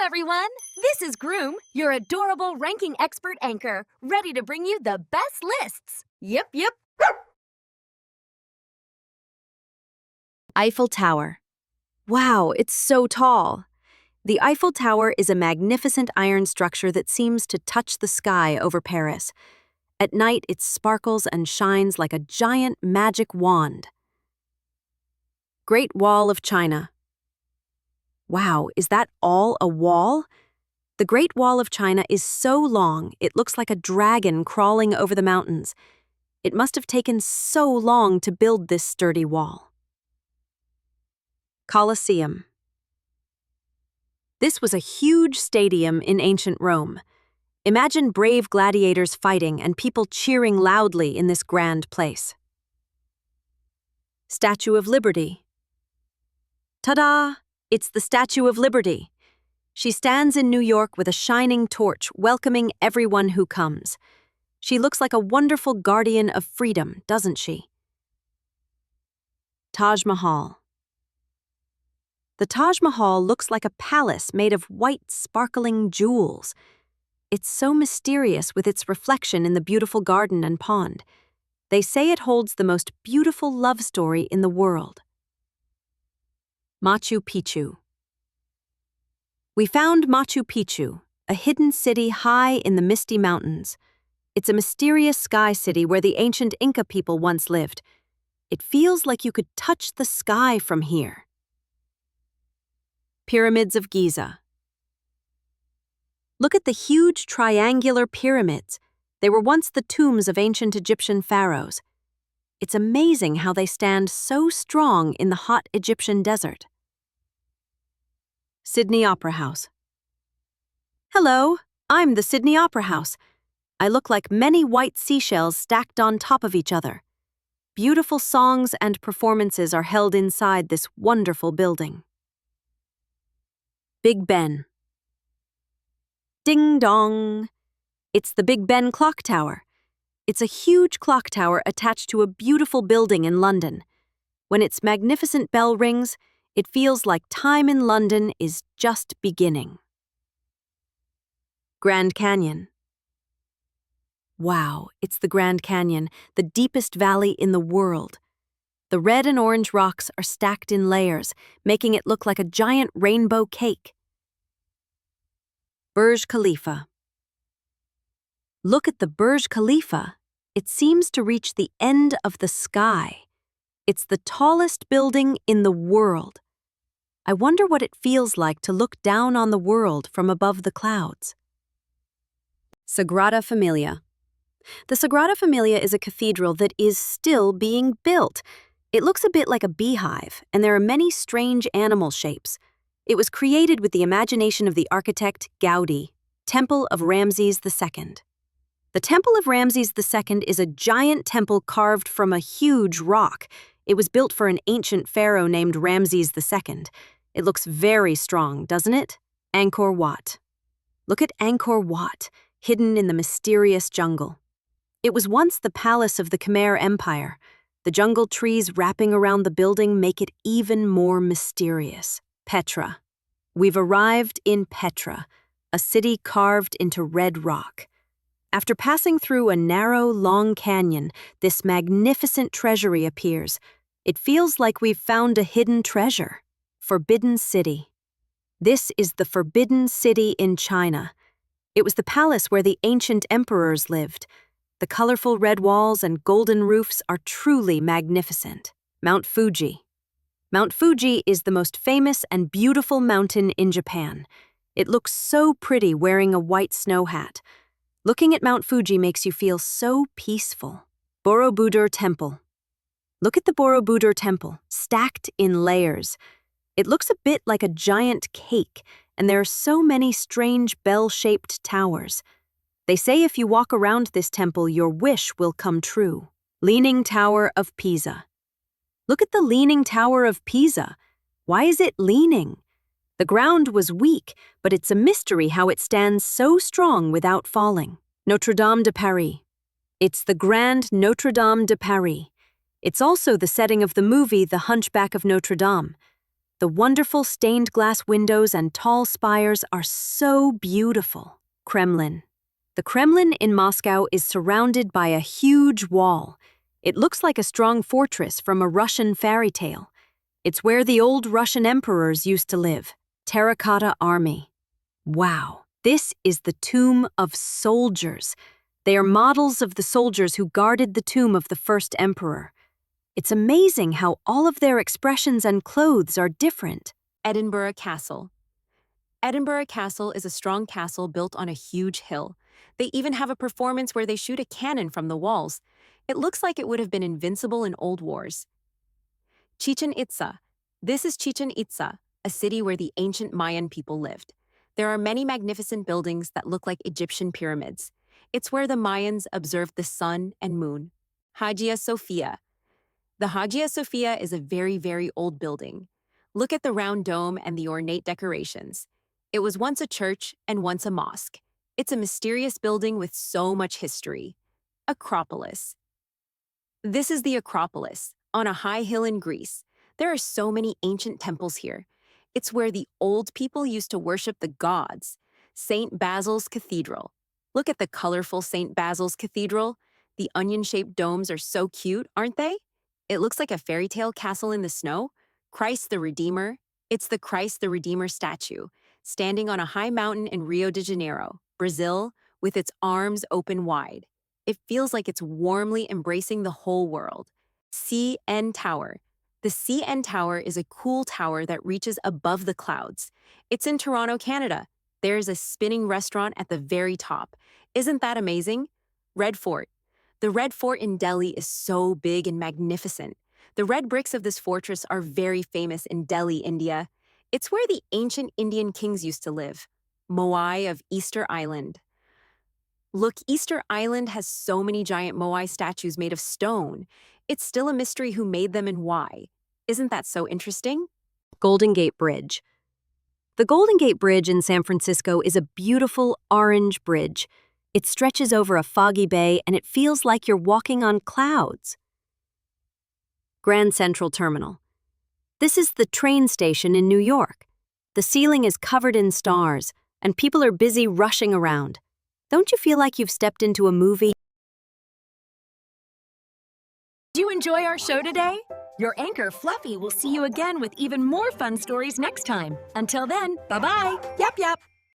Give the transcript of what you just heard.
everyone! This is Guroom, your adorable ranking expert anchor, ready to bring you the best lists. Yep. Eiffel Tower. Wow, it's so tall. The Eiffel Tower is a magnificent iron structure that seems to touch the sky over Paris. At night, it sparkles and shines like a giant magic wand. Great Wall of China. Wow, is that all a wall? The Great Wall of China is so long, it looks like a dragon crawling over the mountains. It must have taken so long to build this sturdy wall. Colosseum. This was a huge stadium in ancient Rome. Imagine brave gladiators fighting and people cheering loudly in this grand place. Statue of Liberty. Ta-da! It's the Statue of Liberty. She stands in New York with a shining torch, welcoming everyone who comes. She looks like a wonderful guardian of freedom, doesn't she? Taj Mahal. The Taj Mahal looks like a palace made of white, sparkling jewels. It's so mysterious with its reflection in the beautiful garden and pond. They say it holds the most beautiful love story in the world. Machu Picchu. We found Machu Picchu, a hidden city high in the misty mountains. It's a mysterious sky city where the ancient Inca people once lived. It feels like you could touch the sky from here. Pyramids of Giza. Look at the huge triangular pyramids. They were once the tombs of ancient Egyptian pharaohs. It's amazing how they stand so strong in the hot Egyptian desert. Sydney Opera House. Hello, I'm the Sydney Opera House. I look like many white seashells stacked on top of each other. Beautiful songs and performances are held inside this wonderful building. Big Ben. Ding dong! It's the Big Ben clock tower. It's a huge clock tower attached to a beautiful building in London. When its magnificent bell rings, it feels like time in London is just beginning. Grand Canyon. Wow, it's the Grand Canyon, the deepest valley in the world. The red and orange rocks are stacked in layers, making it look like a giant rainbow cake. Burj Khalifa. Look at the Burj Khalifa. It seems to reach the end of the sky. It's the tallest building in the world. I wonder what it feels like to look down on the world from above the clouds. Sagrada Familia. The Sagrada Familia is a cathedral that is still being built. It looks a bit like a beehive, and there are many strange animal shapes. It was created with the imagination of the architect Gaudi. Temple of Ramses II. The Temple of Ramses II is a giant temple carved from a huge rock. It was built for an ancient pharaoh named Ramses II. It looks very strong, doesn't it? Angkor Wat. Look at Angkor Wat, hidden in the mysterious jungle. It was once the palace of the Khmer Empire. The jungle trees wrapping around the building make it even more mysterious. Petra. We've arrived in Petra, a city carved into red rock. After passing through a narrow, long canyon, this magnificent treasury appears. It feels like we've found a hidden treasure. Forbidden City. This is the Forbidden City in China. It was the palace where the ancient emperors lived. The colorful red walls and golden roofs are truly magnificent. Mount Fuji. Mount Fuji is the most famous and beautiful mountain in Japan. It looks so pretty wearing a white snow hat. Looking at Mount Fuji makes you feel so peaceful. Borobudur Temple. Look at the Borobudur Temple, stacked in layers. It looks a bit like a giant cake, and there are so many strange bell-shaped towers. They say if you walk around this temple, your wish will come true. Leaning Tower of Pisa. Look at the Leaning Tower of Pisa. Why is it leaning? The ground was weak, but it's a mystery how it stands so strong without falling. Notre Dame de Paris. It's the Grand Notre Dame de Paris. It's also the setting of the movie The Hunchback of Notre Dame. The wonderful stained glass windows and tall spires are so beautiful. Kremlin. The Kremlin in Moscow is surrounded by a huge wall. It looks like a strong fortress from a Russian fairy tale. It's where the old Russian emperors used to live. Terracotta Army. Wow, this is the tomb of soldiers. They are models of the soldiers who guarded the tomb of the first emperor. It's amazing how all of their expressions and clothes are different. Edinburgh Castle. Edinburgh Castle is a strong castle built on a huge hill. They even have a performance where they shoot a cannon from the walls. It looks like it would have been invincible in old wars. Chichen Itza. This is Chichen Itza, a city where the ancient Mayan people lived. There are many magnificent buildings that look like Egyptian pyramids. It's where the Mayans observed the sun and moon. Hagia Sophia. The Hagia Sophia is a very, very old building. Look at the round dome and the ornate decorations. It was once a church and once a mosque. It's a mysterious building with so much history. Acropolis. This is the Acropolis, on a high hill in Greece. There are so many ancient temples here. It's where the old people used to worship the gods. St. Basil's Cathedral. Look at the colorful St. Basil's Cathedral. The onion-shaped domes are so cute, aren't they? It looks like a fairy tale castle in the snow. Christ the Redeemer. It's the Christ the Redeemer statue, standing on a high mountain in Rio de Janeiro, Brazil, with its arms open wide. It feels like it's warmly embracing the whole world. CN Tower. The CN Tower is a cool tower that reaches above the clouds. It's in Toronto, Canada. There's a spinning restaurant at the very top. Isn't that amazing? Red Fort. The Red Fort in Delhi is so big and magnificent. The red bricks of this fortress are very famous in Delhi, India. It's where the ancient Indian kings used to live. Moai of Easter Island. Look, Easter Island has so many giant Moai statues made of stone. It's still a mystery who made them and why. Isn't that so interesting? Golden Gate Bridge. The Golden Gate Bridge in San Francisco is a beautiful orange bridge. It stretches over a foggy bay and it feels like you're walking on clouds. Grand Central Terminal. This is the train station in New York. The ceiling is covered in stars and people are busy rushing around. Don't you feel like you've stepped into a movie? Did you enjoy our show today? Your anchor, Fluffy, will see you again with even more fun stories next time. Until then, bye-bye. Yap, yap.